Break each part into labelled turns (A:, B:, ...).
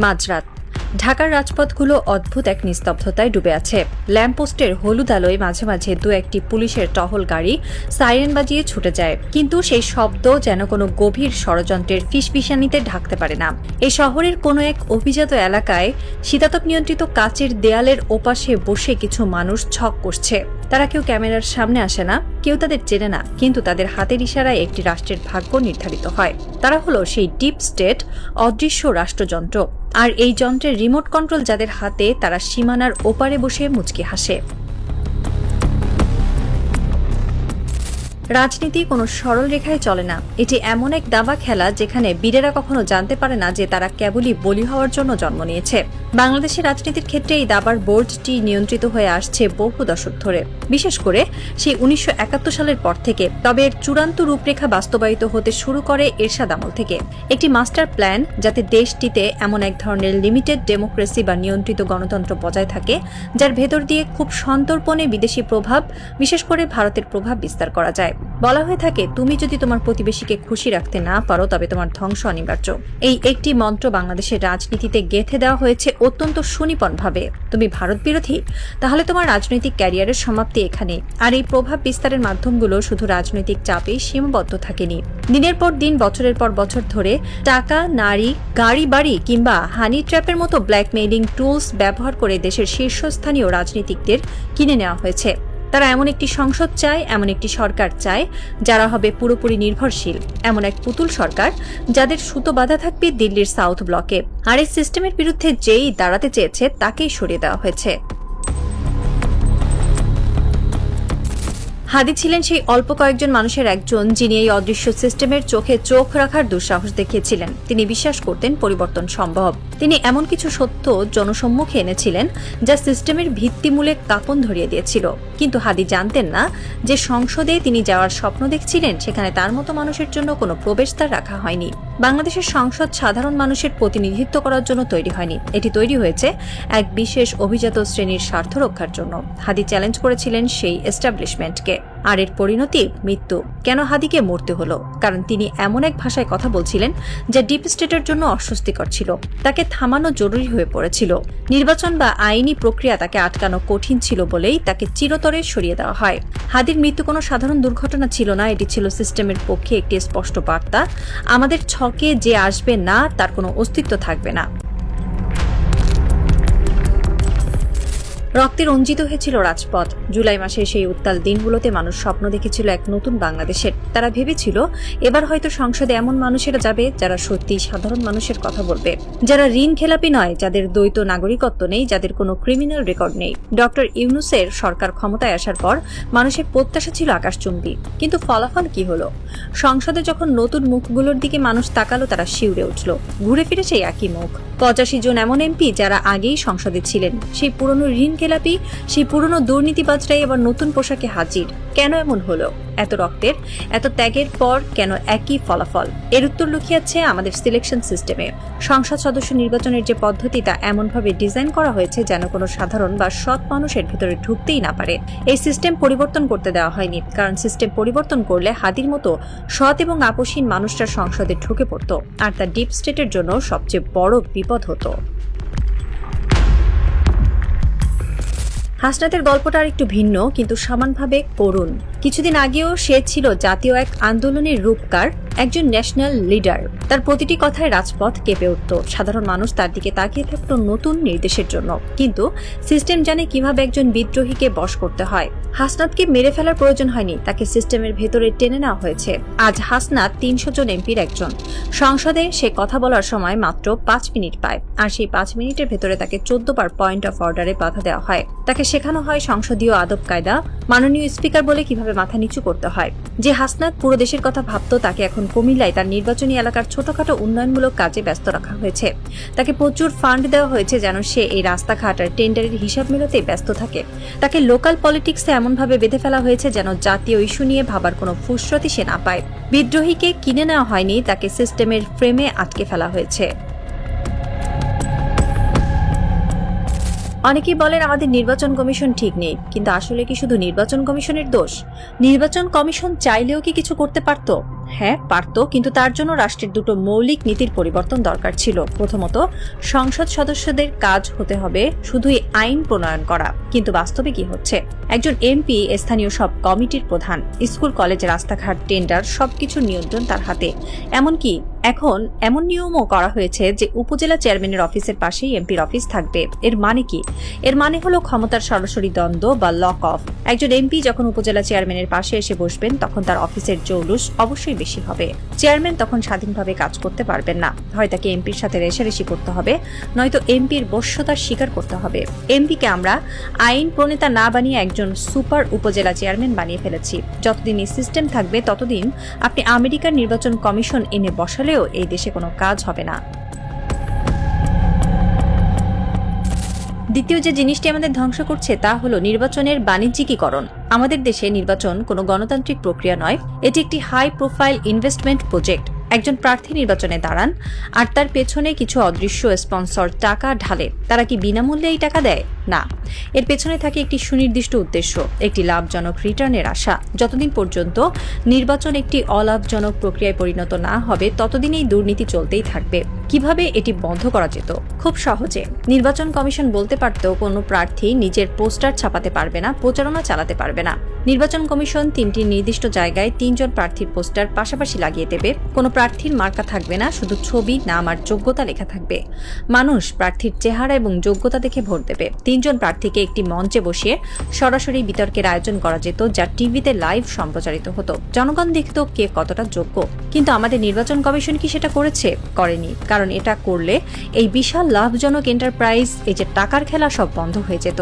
A: মাঝরাত ঢাকার রাজপথগুলো অদ্ভুত এক নিস্তব্ধতায় ডুবে আছে। ল্যাম্পপোস্টের হলুদ আলোয় মাঝে মাঝে দু একটি পুলিশের টহল গাড়ি সাইরেন বাজিয়ে ছুটে যায়, কিন্তু সেই শব্দ যেন কোনো গভীর ষড়যন্ত্রের ফিসফিসানিতে ঢাকতে পারে না। এই শহরের কোনো এক অভিজাত এলাকায় শীতাতপ নিয়ন্ত্রিত কাচের দেয়ালের ওপাশে বসে কিছু মানুষ ছক করছে। তারা কেউ ক্যামেরার সামনে আসে না, কেউ তাদের চেনে না, কিন্তু তাদের হাতের ইশারায় একটি রাষ্ট্রের ভাগ্য নির্ধারিত হয়। তারা হলো সেই ডিপ স্টেট, অদৃশ্য রাষ্ট্রযন্ত্র। আর এই যন্ত্রের রিমোট কন্ট্রোল যাদের হাতে, তারা সীমানার ওপারে বসে মুচকি হাসে। রাজনীতি কোনো সরল রেখায় চলে না। এটি এমন এক দাবা খেলা যেখানে বীরেরা কখনো জানতে পারে না যে তারা কেবলই বলি হওয়ার জন্য জন্ম নিয়েছে। বাংলাদেশের রাজনীতির ক্ষেত্রে এই দাবার বোর্ডটি নিয়ন্ত্রিত হয়ে আসছে বহু দশক ধরে, বিশেষ করে সেই 1971 সালের পর থেকে। তবে এর চূড়ান্ত রূপরেখা বাস্তবায়িত হতে শুরু করে এরশাদ আমল থেকে। একটি মাস্টার প্ল্যান যাতে দেশটিতে এমন এক ধরনের লিমিটেড ডেমোক্রেসি বা নিয়ন্ত্রিত গণতন্ত্র বজায় থাকে, যার ভেতর দিয়ে খুব সন্তর্পণে বিদেশি প্রভাব, বিশেষ করে ভারতের প্রভাব বিস্তার করা যায়। বলা হয়ে থাকে, তুমি যদি তোমার প্রতিবেশীকে খুশি রাখতে না পারো তবে তোমার ধ্বংস অনিবার্য। এই একটি মন্ত্র বাংলাদেশের রাজনীতিতে গেঁথে দেওয়া হয়েছে অত্যন্ত সুনিপুণভাবে। তুমি ভারত বিরোধী, তাহলে তোমার রাজনৈতিক ক্যারিয়ারের সমাপ্তি এখানে। আর এই প্রভাব বিস্তারের মাধ্যমগুলো শুধু রাজনৈতিক চাপেই সীমাবদ্ধ থাকেনি। দিনের পর দিন, বছরের পর বছর ধরে টাকা, নারী, গাড়ি বাড়ি কিংবা হানি ট্র্যাপের মতো ব্ল্যাকমেইলিং টুলস ব্যবহার করে দেশের শীর্ষস্থানীয় রাজনীতিকদের কিনে নেওয়া হয়েছে। তারা এমন একটি সংসদ চায়, এমন একটি সরকার চায় যারা হবে পুরোপুরি নির্ভরশীল, এমন এক পুতুল সরকার যাদের সুতো বাঁধা থাকবে দিল্লির সাউথ ব্লকে। আর এই সিস্টেমের বিরুদ্ধে যেই দাঁড়াতে চেয়েছে তাকেই সরিয়ে দেওয়া হয়েছে। হাদি ছিলেন সেই অল্প কয়েকজন মানুষের একজন যিনি এই অদৃশ্য সিস্টেমের চোখে চোখ রাখার দুঃসাহস দেখিয়েছিলেন। তিনি বিশ্বাস করতেন পরিবর্তন সম্ভব। তিনি এমন কিছু সত্য জনসম্মুখে এনেছিলেন যা সিস্টেমের ভিত্তিমূলে কাঁপন ধরিয়ে দিয়েছিল। কিন্তু হাদি জানতেন না যে সংসদে তিনি যাওয়ার স্বপ্ন দেখছিলেন সেখানে তার মতো মানুষের জন্য কোনো প্রবেশদ্বার রাখা হয়নি। বাংলাদেশের সংসদ সাধারণ মানুষের প্রতিনিধিত্ব করার জন্য তৈরি হয়নি, এটি তৈরি হয়েছে এক বিশেষ অভিজাত শ্রেণীর স্বার্থ রক্ষার জন্য। হাদি চ্যালেঞ্জ করেছিলেন সেই এস্টাবলিশমেন্টকে, আর এর পরিণতি মৃত্যু। কেন হাদিকে মরতে হলো? কারণ তিনি এমন এক ভাষায় কথা বলছিলেন যা ডিপ স্টেটের জন্য অস্বস্তিকর ছিল। তাকে থামানো জরুরি হয়ে পড়েছিল। নির্বাচন বা আইনি প্রক্রিয়া তাকে আটকানো কঠিন ছিল বলেই তাকে চিরতরে সরিয়ে দেওয়া হয়। হাদির মৃত্যু কোনো সাধারণ দুর্ঘটনা ছিল না, এটি ছিল সিস্টেমের পক্ষে একটি স্পষ্ট বার্তা। আমাদের ছকে যে আসবে না তার কোনো অস্তিত্ব থাকবে না। রক্তে রঞ্জিত হয়েছিল রাজপথ। জুলাই মাসের সেই উত্তাল দিনগুলোতে মানুষ স্বপ্ন দেখেছিল এক নতুন বাংলাদেশের। তারা ভেবেছিল এবার হয়তো সংসদে এমন মানুষেরা যাবে যারা সত্যি সাধারণ মানুষের কথা বলবে, যারা ঋণ খেলাপি নয়, যাদের দ্বৈত নাগরিকত্ব নেই, যাদের কোনো ক্রিমিনাল রেকর্ড নেই। ডক্টর ইউনূসের সরকার ক্ষমতায় আসার পর মানুষের প্রত্যাশা ছিল আকাশচুম্বী, কিন্তু ফলাফল কি হলো? সংসদে যখন নতুন মুখগুলোর দিকে মানুষ তাকালো, তারা শিউরে উঠল। ঘুরে ফিরে সেই একই মুখ। 85 জন এমন এমপি যারা আগেই সংসদে ছিলেন, সেই পুরনো ঋণ খেলাপি, সেই পুরনো দুর্নীতিবাজরাই এবার নতুন পোশাকে হাজির। কেন এমন হলো? এত রক্তের, এত ত্যাগের পর কেন একই ফলাফল? এর উত্তর লুকিয়ে আছে আমাদের সিলেকশন সিস্টেমে। সংসদ সদস্য নির্বাচনের যে পদ্ধতি, তা এমনভাবে ডিজাইন করা হয়েছে যেন কোনো সাধারণ বা সৎ মানুষের ভেতরে ঢুকতেই না পারে। এই সিস্টেম পরিবর্তন করতে দেওয়া হয়নি, কারণ সিস্টেম পরিবর্তন করলে হাদির মতো সৎ এবং আপোষহীন মানুষরা সংসদে ঢুকে পড়ত, আর তা ডিপ স্টেটের জন্য সবচেয়ে বড় বিপদ হতো। হাসনাতের গল্পটা আর একটু ভিন্ন, কিন্তু সমানভাবে করুণ। কিছুদিন আগেও সে ছিল জাতীয় এক আন্দোলনের রূপকার, একজন ন্যাশনাল লিডার। তার প্রতিটি কথায় রাজপথ কেঁপে উঠত। সাধারণ মানুষ তার দিকে তাকিয়ে থাকত নতুন নির্দেশের জন্য। কিন্তু সিস্টেম জানে কিভাবে একজন বিদ্রোহীকে বশ করতে হয়। হাসনাতকে মেরে ফেলার প্রয়োজন হয়নি, তাকে সিস্টেমের ভেতরে টেনে নেওয়া হয়েছে। আজ হাসনাত 300 জন এমপির একজন। সংসদে সে কথা বলার সময় মাত্র 5 মিনিট পায়, আর সেই 5 মিনিটের ভেতরে তাকে 14 বার পয়েন্ট অফ অর্ডারে বাধা দেওয়া হয়। তাকে শেখানো হয় সংসদীয় আদব কায়দা, মাননীয় স্পিকার বলে কিভাবে মাথা নিচু করতে হয়। যে হাসনাত পুরো দেশের কথা ভাবত, তাকে এখন কুমিল্লায় তার নির্বাচনী এলাকার ছোটখাটো উন্নয়নমূলক কাজে ব্যস্ত রাখা হয়েছে। তাকে প্রচুর ফান্ড দেওয়া হয়েছে যেন সে এই রাস্তাঘাট আর টেন্ডারের হিসাব মেলাতে ব্যস্ত থাকে। তাকে লোকাল পলিটিক্সে এমনভাবে বেঁধে ফেলা হয়েছে যেন জাতীয় ইস্যু নিয়ে ভাবার কোনো ফুসরতি সে না পায়। বিদ্রোহীকে কিনে নেওয়া হয়নি, তাকে সিস্টেমের ফ্রেমে আটকে ফেলা হয়েছে। অনেকেই বলেন আমাদের নির্বাচন কমিশন ঠিক নেই, কিন্তু আসলে কি শুধু নির্বাচন কমিশনের দোষ? নির্বাচন কমিশন চাইলেও কি কিছু করতে পারত? হ্যাঁ পারত, কিন্তু তার জন্য রাষ্ট্রের দুটো মৌলিক নীতির পরিবর্তন দরকার ছিল। প্রথমত, সংসদ সদস্যদের কাজ হতে হবে শুধুই আইন প্রণয়ন করা, কিন্তু বাস্তবে কি হচ্ছে? একজন এমপি স্থানীয় সব কমিটির প্রধান, স্কুল কলেজ রাস্তাঘাট টেন্ডার সবকিছুর নিয়ন্ত্রণ তার হাতে। এমনকি এখন এমন নিয়মও করা হয়েছে যে উপজেলা চেয়ারম্যানের অফিসের পাশেই এমপির অফিস থাকবে। এর মানে কি? এর মানে হলো ক্ষমতার সরাসরি দ্বন্দ্ব বা লক অফ। একজন এমপি যখন উপজেলা চেয়ারম্যানের পাশে এসে বসবেন তখন তার অফিসের জৌলুস অবশ্যই বেশি হবে। চেয়ারম্যান তখন স্বাধীনভাবে কাজ করতে পারবেন না, হয় তাকে এমপির সাথে রেষারেষি করতে হবে, নয়তো এমপির বশ্যতার স্বীকার করতে হবে। এমপিকে আমরা আইন প্রণেতা না বানিয়ে একজন সুপার উপজেলা চেয়ারম্যান বানিয়ে ফেলেছি। যতদিন এই সিস্টেম থাকবে ততদিন আপনি আমেরিকার নির্বাচন কমিশন এনে বসালেও এই দেশে কোনো কাজ হবে না। দ্বিতীয় যে জিনিসটি আমাদের ধ্বংস করছে তা হলো নির্বাচনের বাণিজ্যিকীকরণ। আমাদের দেশে নির্বাচন কোনো গণতান্ত্রিক প্রক্রিয়া নয়, এটি একটি হাই প্রোফাইল ইনভেস্টমেন্ট প্রজেক্ট। একজন প্রার্থী নির্বাচনে দাঁড়ান আর তার পেছনে কিছু অদৃশ্য স্পন্সর টাকা ঢালে। তারা কি বিনামূল্যে এই টাকা দেয়? না, এর পেছনে থাকে একটি সুনির্দিষ্ট উদ্দেশ্য, একটি লাভজনক রিটার্নের আশা। যতদিন পর্যন্ত নির্বাচন একটি অলাভজনক প্রক্রিয়ায় পরিণত না হবে ততদিন এই দুর্নীতি চলতেই থাকবে। কিভাবে এটি বন্ধ করা যেত? খুব সহজে। নির্বাচন কমিশন বলতে পারত কোনো প্রার্থী নিজের পোস্টার ছাপাতে পারবে না, প্রচারণা চালাতে পারবে না। নির্বাচন কমিশন 3টি নির্দিষ্ট জায়গায় 3 জন প্রার্থীর পোস্টার পাশাপাশি লাগিয়ে দেবে। কোনো প্রার্থীর মার্কা থাকবে না, শুধু ছবি, নাম আর যোগ্যতা লেখা থাকবে। মানুষ প্রার্থীর চেহারা এবং যোগ্যতা দেখে ভোট দেবে। 3 জন প্রার্থীকে একটি মঞ্চে বসিয়ে সরাসরি বিতর্কের আয়োজন করা যেত, যা টিভিতে লাইভ সম্প্রচারিত হতো। জনগণ দেখত কে কতটা যোগ্য। কিন্তু আমাদের নির্বাচন কমিশন কি সেটা করেছে? করেনি। কারণ এটা করলে এই বিশাল লাভজনক এন্টারপ্রাইজ, এই যে টাকার খেলা, সব বন্ধ হয়ে যেত।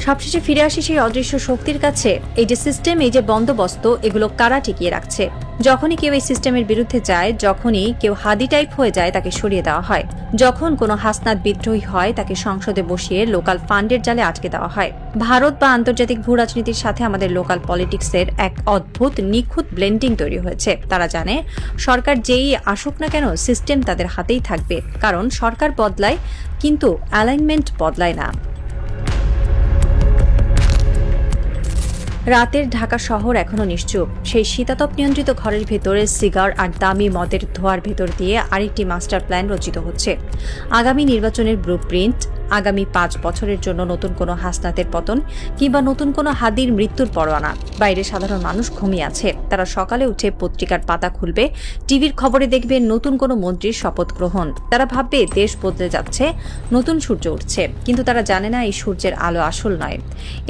A: সবশেষে ফিরে আসি সেই অদৃশ্য শক্তির কাছে। এই যে সিস্টেম, এই যে বন্দোবস্ত, এগুলো কারা টিকিয়ে রাখছে? যখনই কেউ এই সিস্টেমের বিরুদ্ধে যায়, যখনই কেউ হাদি টাইপ হয়ে যায়, তাকে সরিয়ে দেওয়া হয়। যখন কোনো হাসনাত বিদ্রোহী হয়, তাকে সংসদে বসিয়ে লোকাল ফান্ডের জালে আটকে দেওয়া হয়। ভারত বা আন্তর্জাতিক ভূ রাজনীতির সাথে আমাদের লোকাল পলিটিক্সের এক অদ্ভুত নিখুঁত ব্লেন্ডিং তৈরি হয়েছে। তারা জানে সরকার যেই আসুক না কেন, সিস্টেম তাদের হাতেই থাকবে। কারণ সরকার বদলায় কিন্তু অ্যালাইনমেন্ট বদলায় না। রাতের ঢাকা শহর এখনো নিশ্চুপ। সেই শীতাতপ নিয়ন্ত্রিত ঘরের ভেতরে সিগার আর দামি মদের ধোঁয়ার ভেতর দিয়ে আরেকটি মাস্টার প্ল্যান রচিত হচ্ছে। আগামী নির্বাচনের ব্লুপ্রিন্ট, আগামী 5 বছরের জন্য নতুন কোনো হাসনাতের পতন কিংবা নতুন কোনো হাদির মৃত্যুর পরোয়ানা। বাইরে সাধারণ মানুষ ঘুমিয়ে আছে। তারা সকালে উঠে পত্রিকার পাতা খুলবে, টিভির খবরে দেখবে নতুন কোনো মন্ত্রীর শপথ গ্রহণ। তারা ভাববে দেশ বদলে যাচ্ছে, নতুন সূর্য উঠছে। কিন্তু তারা জানে না এই সূর্যের আলো আসল নয়।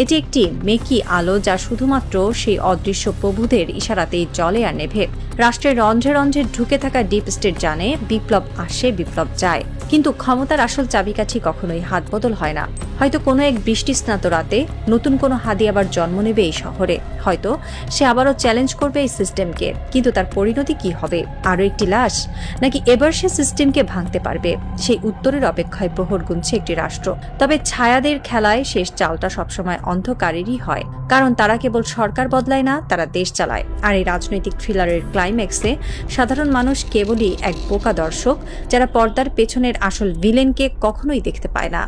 A: এটি একটি মেকি আলো, যা শুধুমাত্র সেই অদৃশ্য প্রভুদের ইশারাতেই জ্বলে আর নেভে। রাষ্ট্রের রন্ধ্রে রন্ধ্রে ঢুকে থাকা ডিপ স্টেট জানে বিপ্লব আসে, বিপ্লব যায়, কিন্তু ক্ষমতার আসল চাবিকাঠি কখনোই হাত বদল হয় না। হয়তো কোনো এক বৃষ্টিস্নাত রাতে নতুন কোনো হাদি আবার জন্ম নেবে এই শহরে। হয়তো সে আবারও চ্যালেঞ্জ করবে এই সিস্টেমকে। কিন্তু তার পরিণতি কি হবে? আরও একটি লাশ? নাকি এবার সে সিস্টেমকে ভাঙতে পারবে? সেই উত্তরের অপেক্ষায় প্রহর গুনছে একটি রাষ্ট্র। তবে ছায়াদের খেলায় শেষ চালটা সবসময় অন্ধকারেরই হয়, কারণ তারা কেবল সরকার বদলায় না, তারা দেশ চালায়। আর এই রাজনৈতিক থ্রিলারের ক্লাইম্যাক্সে সাধারণ মানুষ কেবলই এক বোকা দর্শক, যারা পর্দার পেছনের আসল ভিলেনকে কখনোই দেখতে পায় না।